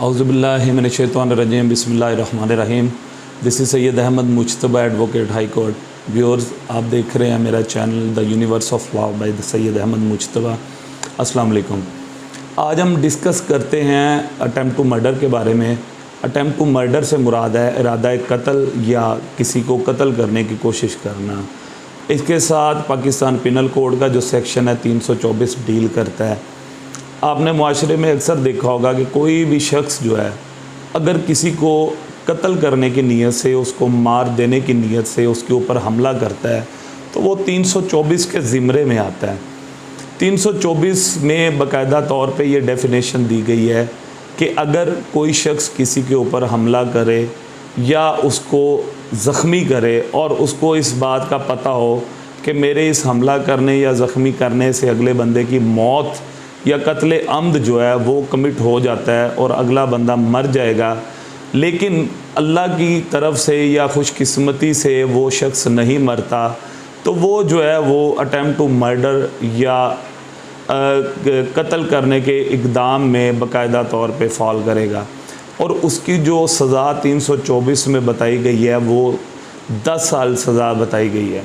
औज़ुबिल्लाहिमिनश्शैतानिर्रजीम बिस्मिल्लाहिर्रहमानिर्रहीम। This is Syed Ahmad Mujtaba advocate high court. Viewers, आप देख रहे हैं मेरा channel the universe of law by the Syed Ahmad Mujtaba. अस्सलाम वालेकुम। आज हम डिस्कस करते हैं अटेम्प्ट टू मर्डर के बारे में। अटेम्प्ट टू मर्डर से मुराद है इरादा कत्ल या किसी को कत्ल करने की कोशिश करना। इसके साथ पाकिस्तान पिनल कोड का जो सेक्शन है 324 डील करता है। आपने मुआशरे में अक्सर देखा होगा कि कोई भी शख्स जो है अगर किसी को कत्ल करने की नीयत से, उसको मार देने की नीयत से उसके ऊपर हमला करता है तो वो 324 के ज़िम्रे में आता है। 324 में बाकायदा तौर पे ये डेफिनेशन दी गई है कि अगर कोई शख्स किसी के ऊपर हमला करे या उसको ज़ख्मी करे और उसको इस बात का पता हो कि मेरे इस हमला करने या ज़ख्मी करने से अगले बंदे की मौत या कत्ले अम्द जो है वो कमिट हो जाता है और अगला बंदा मर जाएगा, लेकिन अल्लाह की तरफ से या खुशकिस्मती से वो शख्स नहीं मरता, तो वो जो है वो अटेम्प्ट टू मर्डर या कत्ल करने के इक़दाम में बाकायदा तौर पे फॉल करेगा। और उसकी जो सज़ा 324 में बताई गई है वो 10 साल सज़ा बताई गई है।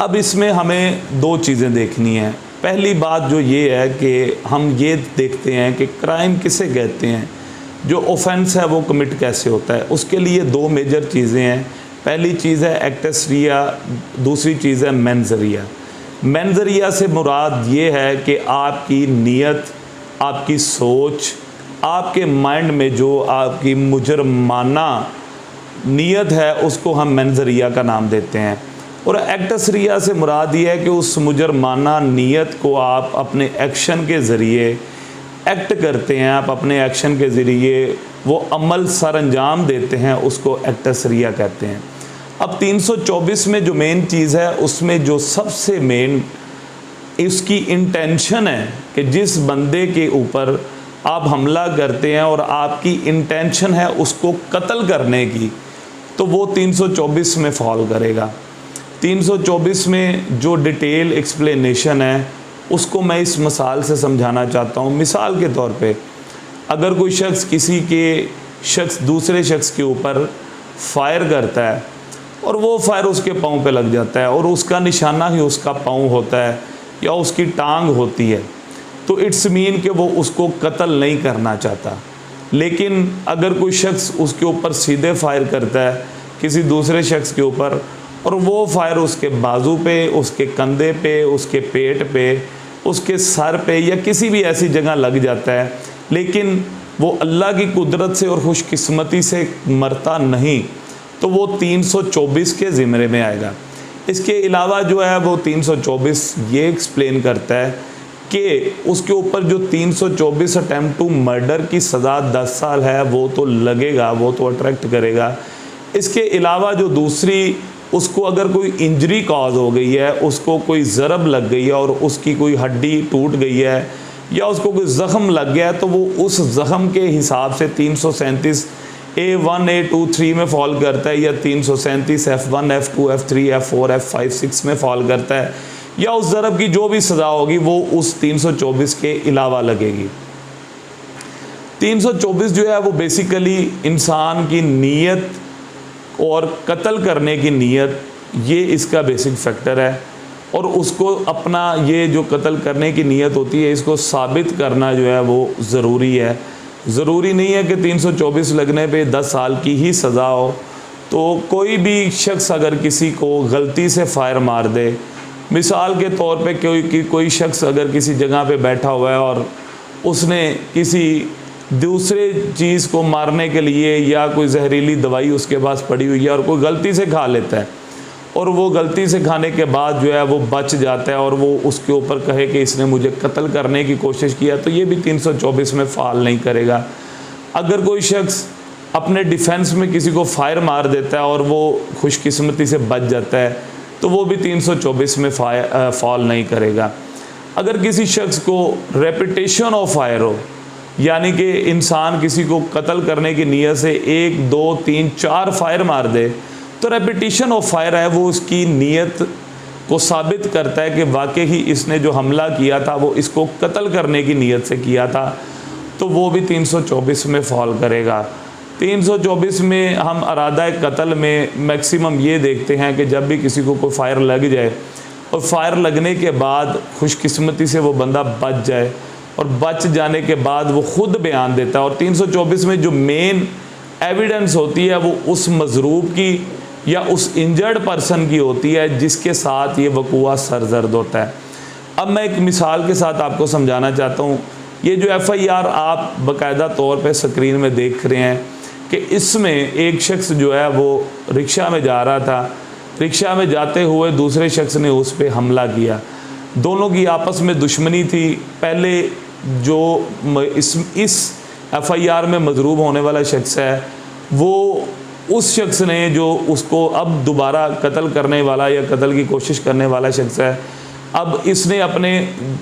अब इसमें हमें दो चीज़ें देखनी हैं। पहली बात जो ये है कि हम ये देखते हैं कि क्राइम किसे कहते हैं, जो ऑफेंस है वो कमिट कैसे होता है। उसके लिए दो मेजर चीज़ें हैं। पहली चीज़ है एक्टस रिया, दूसरी चीज़ है मेंस रिया। मेंस रिया से मुराद ये है कि आपकी नीयत, आपकी सोच, आपके माइंड में जो आपकी मुजरमाना नीयत है उसको हम मेंस रिया का नाम देते हैं। और एक्टस रिया से मुराद ये है कि उस मुजरमाना नीयत को आप अपने एक्शन के ज़रिए एक्ट करते हैं, आप अपने एक्शन के ज़रिए वो अमल सर अंजाम देते हैं, उसको एक्टस रिया कहते हैं। अब 324 में जो मेन चीज़ है उसमें जो सबसे मेन इसकी इंटेंशन है कि जिस बंदे के ऊपर आप हमला करते हैं और आपकी इंटेंशन है उसको कत्ल करने की, तो वो 324 में फॉल करेगा। 324 में जो डिटेल एक्सप्लेनेशन है उसको मैं इस मिसाल से समझाना चाहता हूँ। मिसाल के तौर पे अगर कोई शख्स दूसरे शख्स के ऊपर फायर करता है और वो फायर उसके पाँव पे लग जाता है और उसका निशाना ही उसका पाँव होता है या उसकी टांग होती है, तो इट्स मीन कि वो उसको कत्ल नहीं करना चाहता। लेकिन अगर कोई शख्स उसके ऊपर सीधे फायर करता है किसी दूसरे शख्स के ऊपर और वो फायर उसके बाजू पे, उसके कंधे पे, उसके पेट पे, उसके सर पे या किसी भी ऐसी जगह लग जाता है, लेकिन वो अल्लाह की कुदरत से और खुशकिस्मती से मरता नहीं, तो वो 324 के ज़िम्मे में आएगा। इसके अलावा जो है वो 324 ये एक्सप्लेन करता है कि उसके ऊपर जो 324 अटेम्प्ट टू मर्डर की सज़ा 10 साल है वो तो लगेगा, वो तो अट्रैक्ट करेगा। इसके अलावा जो दूसरी, उसको अगर कोई इंजरी कॉज हो गई है, उसको कोई ज़रब लग गई है और उसकी कोई हड्डी टूट गई है या उसको कोई ज़ख़म लग गया है, तो वो उस ज़ख़म के हिसाब से 337 A1 A2 3 में फॉल करता है या 337 F1 F2 F3 F4 F5 6 में फॉल करता है, या उस ज़रब की जो भी सज़ा होगी वो उस 324 के अलावा लगेगी। 324 जो है वो बेसिकली इंसान की नीयत और कत्ल करने की नीयत, ये इसका बेसिक फैक्टर है। और उसको अपना ये जो कत्ल करने की नीयत होती है इसको साबित करना जो है वो ज़रूरी है। ज़रूरी नहीं है कि 324 लगने पे 10 साल की ही सज़ा हो। तो कोई भी शख्स अगर किसी को गलती से फायर मार दे, मिसाल के तौर पे कोई शख्स अगर किसी जगह पे बैठा हुआ है और उसने किसी दूसरे चीज़ को मारने के लिए या कोई जहरीली दवाई उसके पास पड़ी हुई है और कोई गलती से खा लेता है और वो गलती से खाने के बाद जो है वो बच जाता है और वो उसके ऊपर कहे कि इसने मुझे कत्ल करने की कोशिश किया, तो ये भी 324 में फाल नहीं करेगा। अगर कोई शख्स अपने डिफेंस में किसी को फायर मार देता है और वो खुशकिस्मती से बच जाता है तो वो भी 324 में फॉल नहीं करेगा। अगर किसी शख्स को रेपिटेशन ऑफ फायर हो, यानी कि इंसान किसी को कत्ल करने की नीयत से 1 2 3 4 फायर मार दे, तो रेपिटेशन ऑफ फायर है वो उसकी नीयत को साबित करता है कि वाकई ही इसने जो हमला किया था वो इसको कत्ल करने की नीयत से किया था। तो वो भी 324 में फॉल करेगा। 324 में हम इरादा कत्ल में मैक्सिमम ये देखते हैं कि जब भी किसी को कोई फायर लग जाए और फायर लगने के बाद खुशकिस्मती से वो बंदा बच जाए, और बच जाने के बाद वो ख़ुद बयान देता है। और 324 में जो मेन एविडेंस होती है वो उस मजरूब की या उस इंजर्ड पर्सन की होती है जिसके साथ ये वक़ूआ सरजर्द होता है। अब मैं एक मिसाल के साथ आपको समझाना चाहता हूँ। ये जो FIR आप बाकायदा तौर पे स्क्रीन में देख रहे हैं कि इसमें एक शख्स जो है वो रिक्शा में जा रहा था, रिक्शा में जाते हुए दूसरे शख्स ने उस पर हमला किया। दोनों की आपस में दुश्मनी थी। पहले जो इस FIR में मजरूब होने वाला शख्स है वो उस शख्स ने जो उसको अब दोबारा कत्ल करने वाला या कत्ल की कोशिश करने वाला शख्स है, अब इसने अपने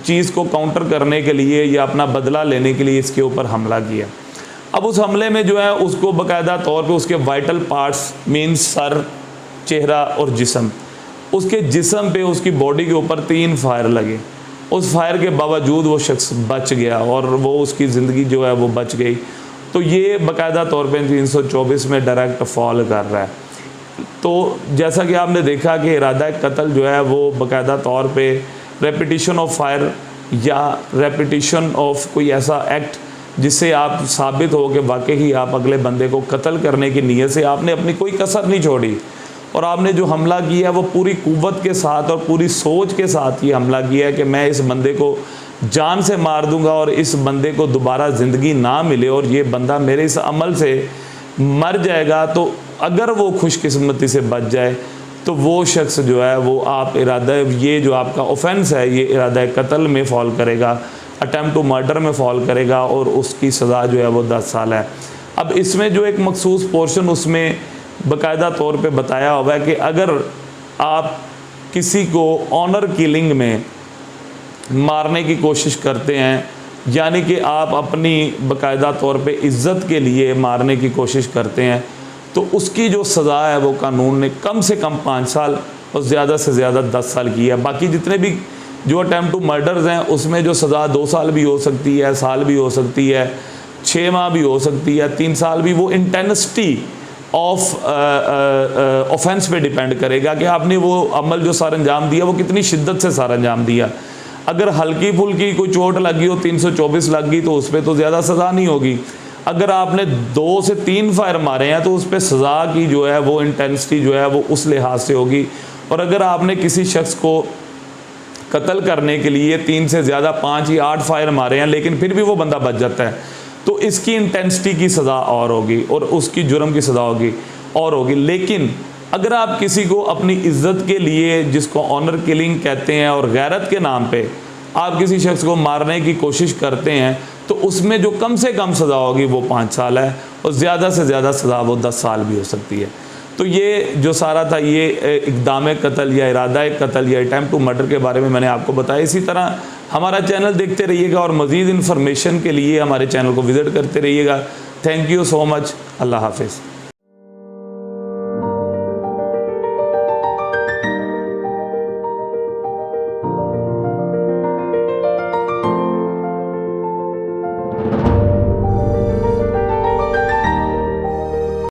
चीज़ को काउंटर करने के लिए या अपना बदला लेने के लिए इसके ऊपर हमला किया। अब उस हमले में जो है उसको बाकायदा तौर पे उसके वाइटल पार्ट्स मीन्स सर, चेहरा और जिस्म, उसके जिस्म पे उसकी बॉडी के ऊपर 3 फायर लगे। उस फायर के बावजूद वो शख्स बच गया और वो उसकी ज़िंदगी जो है वो बच गई। तो ये बाकायदा तौर पे 324 में डायरेक्ट फॉल कर रहा है। तो जैसा कि आपने देखा कि इरादा कत्ल जो है वो बाकायदा तौर पे रेपिटिशन ऑफ फायर या रेपिटिशन ऑफ कोई ऐसा एक्ट जिससे आप साबित हो कि वाकई ही आप अगले बंदे को कत्ल करने की नीयत से आपने अपनी कोई कसर नहीं छोड़ी और आपने जो हमला किया वो पूरी कुव्वत के साथ और पूरी सोच के साथ ये हमला किया कि मैं इस बंदे को जान से मार दूंगा और इस बंदे को दोबारा ज़िंदगी ना मिले और ये बंदा मेरे इस अमल से मर जाएगा। तो अगर वो खुशकिस्मती से बच जाए तो वो शख्स जो है वो आप इरादा, ये जो आपका ऑफेंस है ये इरादा कत्ल में फॉल करेगा, अटैम्प्ट टू मर्डर में फॉल करेगा और उसकी सज़ा जो है वो 10 साल है। अब इसमें जो एक मखसूस पोर्शन उसमें बाकायदा तौर पे बताया हुआ है कि अगर आप किसी को ऑनर किलिंग में मारने की कोशिश करते हैं, यानी कि आप अपनी बाकायदा तौर पे इज़्ज़त के लिए मारने की कोशिश करते हैं, तो उसकी जो सज़ा है वो कानून ने कम से कम 5 साल और ज़्यादा से ज़्यादा 10 साल की है। बाकी जितने भी जो अटैम्प्ट टू मर्डर्स हैं उसमें जो सज़ा 2 साल भी हो सकती है, साल भी हो सकती है, 6 माह भी हो सकती है, 3 साल भी। वो इंटेंसिटी ऑफ ऑफेंस पे डिपेंड करेगा कि आपने वो अमल जो सर अंजाम दिया वो कितनी शिद्दत से सर अंजाम दिया। अगर हल्की फुल्की कोई चोट लगी हो, 324 लग गई, तो उस पर तो ज़्यादा सज़ा नहीं होगी। अगर आपने 2 से 3 फायर मारे हैं तो उस पर सज़ा की जो है वो इंटेंसिटी जो है वो उस लिहाज से होगी। और अगर आपने किसी शख्स को कत्ल करने के लिए 3 से ज़्यादा 5 या 8 फायर मारे हैं लेकिन फिर भी वो बंदा बच जाता है तो इसकी इंटेंसिटी की सज़ा और होगी और उसकी जुर्म की सज़ा होगी और होगी। लेकिन अगर आप किसी को अपनी इज़्ज़त के लिए, जिसको ऑनर किलिंग कहते हैं, और गैरत के नाम पे आप किसी शख्स को मारने की कोशिश करते हैं तो उसमें जो कम से कम सज़ा होगी वो 5 साल है और ज़्यादा से ज़्यादा सज़ा वो 10 साल भी हो सकती है। तो ये जो सारा था ये इक़दाम कत्ल या इरादा कत्ल या अटैम्प्ट टू मर्डर के बारे में मैंने आपको बताया। इसी तरह हमारा चैनल देखते रहिएगा और मज़ीद इन्फॉर्मेशन के लिए हमारे चैनल को विज़िट करते रहिएगा। Thank you so much. अल्लाह हाफ़िज़।